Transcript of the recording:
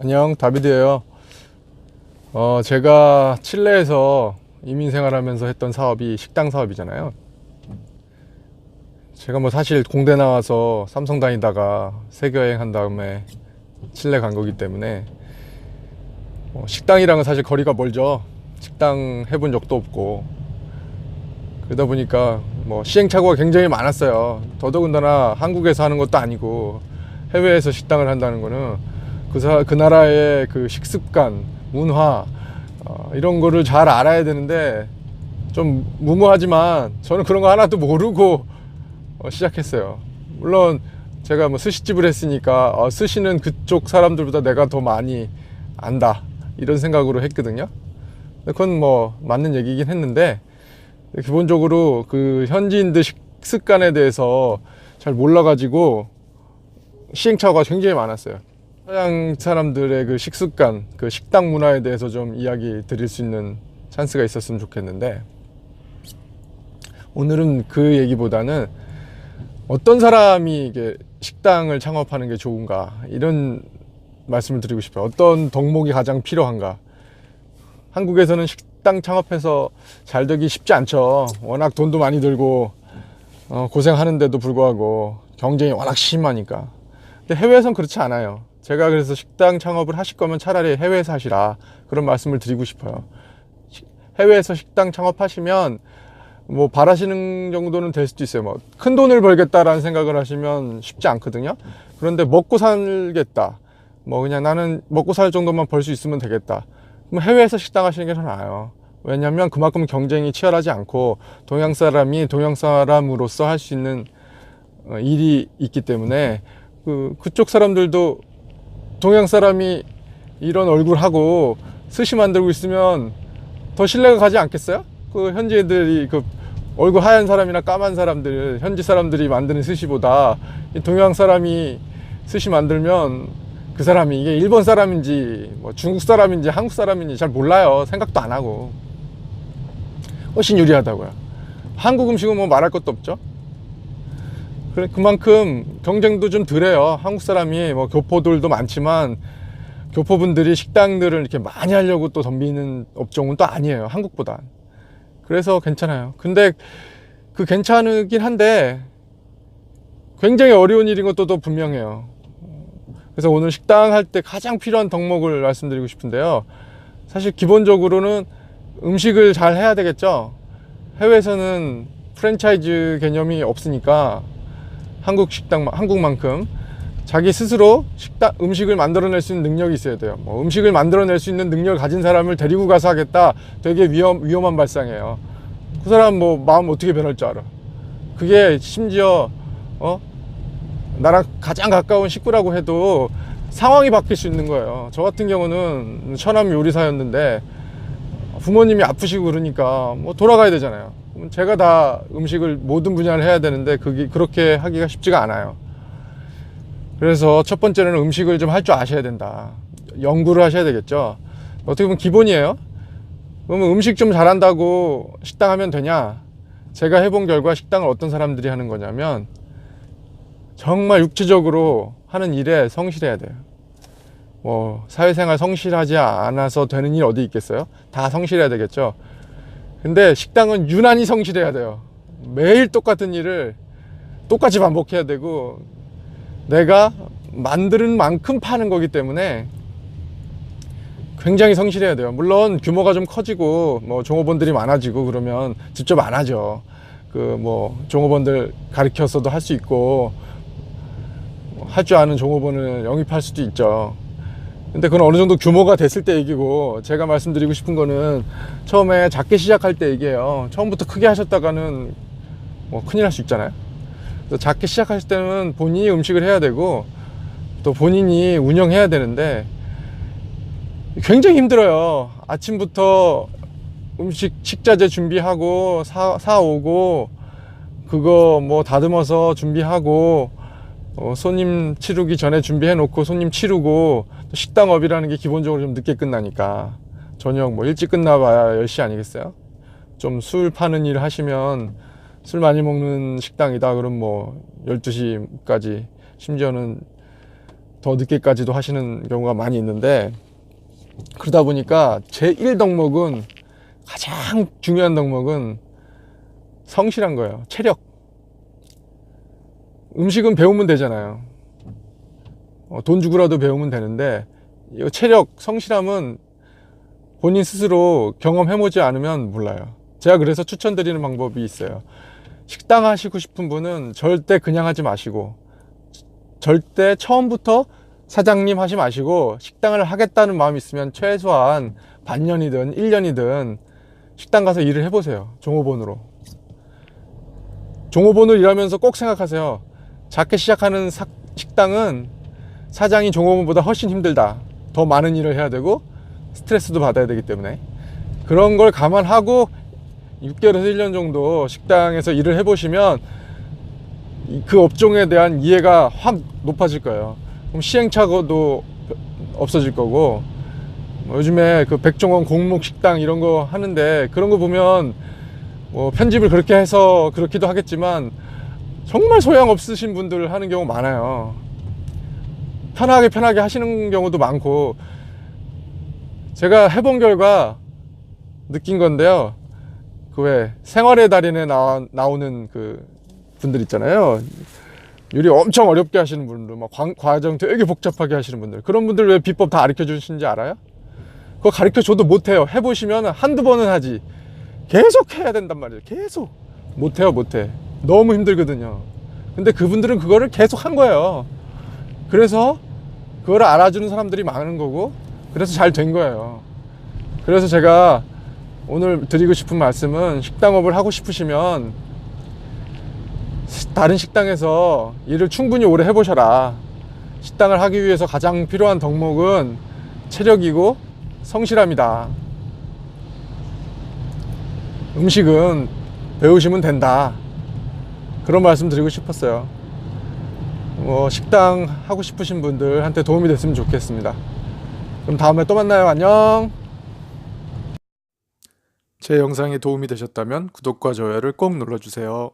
안녕, 다비드예요. 제가 칠레에서 이민 생활하면서 했던 사업이 식당 사업이잖아요. 제가 뭐 사실 공대 나와서 삼성 다니다가 세계 여행 한 다음에 칠레 간 거기 때문에 식당이랑은 사실 거리가 멀죠. 식당 해본 적도 없고 그러다 보니까 뭐 시행착오가 굉장히 많았어요. 더더군다나 한국에서 하는 것도 아니고 해외에서 식당을 한다는 거는 그 나라의 그 식습관, 문화 이런 거를 잘 알아야 되는데 좀 무모하지만 저는 그런 거 하나도 모르고 시작했어요. 물론 제가 뭐 스시집을 했으니까 스시는 그쪽 사람들보다 내가 더 많이 안다 이런 생각으로 했거든요. 그건 뭐 맞는 얘기긴 했는데 기본적으로 그 현지인들 식습관에 대해서 잘 몰라가지고 시행착오가 굉장히 많았어요. 서양 사람들의 그 식습관, 그 식당 문화에 대해서 좀 이야기 드릴 수 있는 찬스가 있었으면 좋겠는데, 오늘은 그 얘기보다는 어떤 사람이 이게 식당을 창업하는 게 좋은가 이런 말씀을 드리고 싶어요. 어떤 덕목이 가장 필요한가. 한국에서는 식당 창업해서 잘 되기 쉽지 않죠. 워낙 돈도 많이 들고 고생하는데도 불구하고 경쟁이 워낙 심하니까. 근데 해외에선 그렇지 않아요. 제가 그래서 식당 창업을 하실 거면 차라리 해외에서 하시라 그런 말씀을 드리고 싶어요. 해외에서 식당 창업하시면 뭐 바라시는 정도는 될 수도 있어요. 뭐 큰 돈을 벌겠다라는 생각을 하시면 쉽지 않거든요. 그런데 먹고 살겠다, 뭐 그냥 나는 먹고 살 정도만 벌 수 있으면 되겠다, 그럼 해외에서 식당 하시는 게 더 나아요. 왜냐하면 그만큼 경쟁이 치열하지 않고 동양 사람이 동양 사람으로서 할 수 있는 일이 있기 때문에 그쪽 사람들도 동양 사람이 이런 얼굴하고 스시 만들고 있으면 더 신뢰가 가지 않겠어요? 그 현지 애들이 그 얼굴 하얀 사람이나 까만 사람들, 현지 사람들이 만드는 스시보다 동양 사람이 스시 만들면 그 사람이 이게 일본 사람인지 뭐 중국 사람인지 한국 사람인지 잘 몰라요. 생각도 안 하고. 훨씬 유리하다고요. 한국 음식은 뭐 말할 것도 없죠. 그래, 그만큼 경쟁도 좀 덜해요. 한국 사람이 뭐 교포들도 많지만 교포분들이 식당들을 이렇게 많이 하려고 또 덤비는 업종은 또 아니에요, 한국보다. 그래서 괜찮아요. 근데 그 괜찮긴 한데 굉장히 어려운 일인 것도 또 분명해요. 그래서 오늘 식당 할 때 가장 필요한 덕목을 말씀드리고 싶은데요. 사실 기본적으로는 음식을 잘 해야 되겠죠. 해외에서는 프랜차이즈 개념이 없으니까 한국만큼 자기 스스로 음식을 만들어낼 수 있는 능력이 있어야 돼요. 뭐 음식을 만들어낼 수 있는 능력을 가진 사람을 데리고 가서 하겠다, 되게 위험한 발상이에요. 그 사람 뭐 마음 어떻게 변할 줄 알아. 그게 심지어 나랑 가장 가까운 식구라고 해도 상황이 바뀔 수 있는 거예요. 저 같은 경우는 처남 요리사였는데 부모님이 아프시고 그러니까 뭐 돌아가야 되잖아요. 제가 다 음식을 모든 분야를 해야 되는데 그게 그렇게 하기가 쉽지가 않아요. 그래서 첫 번째는 음식을 좀 할 줄 아셔야 된다. 연구를 하셔야 되겠죠. 어떻게 보면 기본이에요. 그러면 음식 좀 잘한다고 식당 하면 되냐? 제가 해본 결과 식당을 어떤 사람들이 하는 거냐면 정말 육체적으로 하는 일에 성실해야 돼요. 뭐 사회생활 성실하지 않아서 되는 일 어디 있겠어요? 다 성실해야 되겠죠. 근데 식당은 유난히 성실해야 돼요. 매일 똑같은 일을 똑같이 반복해야 되고 내가 만드는 만큼 파는 거기 때문에 굉장히 성실해야 돼요. 물론 규모가 좀 커지고 뭐 종업원들이 많아지고 그러면 직접 안 하죠. 그 뭐 종업원들 가르쳐서도 할 수 있고 할 줄 아는 종업원을 영입할 수도 있죠. 근데 그건 어느 정도 규모가 됐을 때 얘기고, 제가 말씀드리고 싶은 거는 처음에 작게 시작할 때 얘기예요. 처음부터 크게 하셨다가는 뭐 큰일 날 수 있잖아요. 그래서 작게 시작하실 때는 본인이 음식을 해야 되고 또 본인이 운영해야 되는데 굉장히 힘들어요. 아침부터 식자재 준비하고 사오고 그거 뭐 다듬어서 준비하고 손님 치르기 전에 준비해 놓고 손님 치르고, 또 식당업이라는 게 기본적으로 좀 늦게 끝나니까 저녁 뭐 일찍 끝나봐야 10시 아니겠어요? 좀 술 파는 일 하시면 술 많이 먹는 식당이다 그럼 뭐 12시까지, 심지어는 더 늦게까지도 하시는 경우가 많이 있는데, 그러다 보니까 제1 덕목은, 가장 중요한 덕목은 성실한 거예요. 체력. 음식은 배우면 되잖아요. 돈 주고라도 배우면 되는데, 이 체력, 성실함은 본인 스스로 경험해보지 않으면 몰라요. 제가 그래서 추천드리는 방법이 있어요. 식당 하시고 싶은 분은 절대 그냥 하지 마시고, 절대 처음부터 사장님 하지 마시고, 식당을 하겠다는 마음이 있으면 최소한 반년이든 1년이든 식당 가서 일을 해보세요. 종업원으로. 종업원으로 일하면서 꼭 생각하세요. 작게 시작하는 식당은 사장이 종업원보다 훨씬 힘들다. 더 많은 일을 해야 되고 스트레스도 받아야 되기 때문에, 그런 걸 감안하고 6개월에서 1년 정도 식당에서 일을 해보시면 그 업종에 대한 이해가 확 높아질 거예요. 그럼 시행착오도 없어질 거고, 요즘에 그 백종원 공목 식당 이런 거 하는데, 그런 거 보면 뭐 편집을 그렇게 해서 그렇기도 하겠지만 정말 소양 없으신 분들 하는 경우 많아요. 편하게 하시는 경우도 많고, 제가 해본 결과 느낀 건데요. 그 왜 생활의 달인에 나오는 그 분들 있잖아요. 요리 엄청 어렵게 하시는 분들, 막 과정 되게 복잡하게 하시는 분들, 그런 분들 왜 비법 다 가르쳐 주시는지 알아요? 그거 가르쳐 줘도 못해요. 해보시면 한두 번은 하지, 계속 해야 된단 말이에요. 계속 못해요. 너무 힘들거든요. 근데 그분들은 그거를 계속 한 거예요. 그래서 그거를 알아주는 사람들이 많은 거고, 그래서 잘 된 거예요. 그래서 제가 오늘 드리고 싶은 말씀은, 식당업을 하고 싶으시면 다른 식당에서 일을 충분히 오래 해보셔라. 식당을 하기 위해서 가장 필요한 덕목은 체력이고 성실함이다. 음식은 배우시면 된다. 그런 말씀 드리고 싶었어요. 식당 하고 싶으신 분들한테 도움이 됐으면 좋겠습니다. 그럼 다음에 또 만나요. 안녕. 제 영상이 도움이 되셨다면 구독과 좋아요를 꼭 눌러주세요.